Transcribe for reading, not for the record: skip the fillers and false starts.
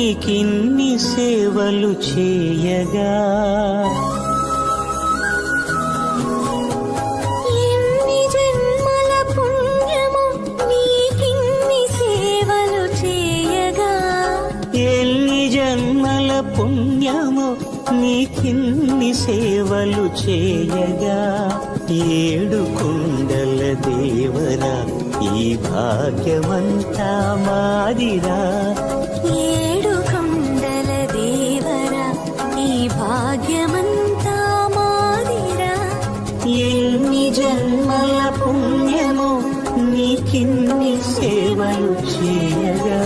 నీకిన్ని సేవలు చేయగా ఎన్ని జన్మల పుణ్యము నీకిన్ని సేవలు చేయగా ఎన్ని జన్మల పుణ్యము నీకిన్ని సేవలు చేయగా ఏడు కుండల దేవరా ఈ భాగ్యమంతా మాదిరా ఏడు కొండల దేవరా ఈ భాగ్యమంతా మాదిరా ఎన్ని జన్మల పుణ్యము నీకిన్ని సేవలు చేయగా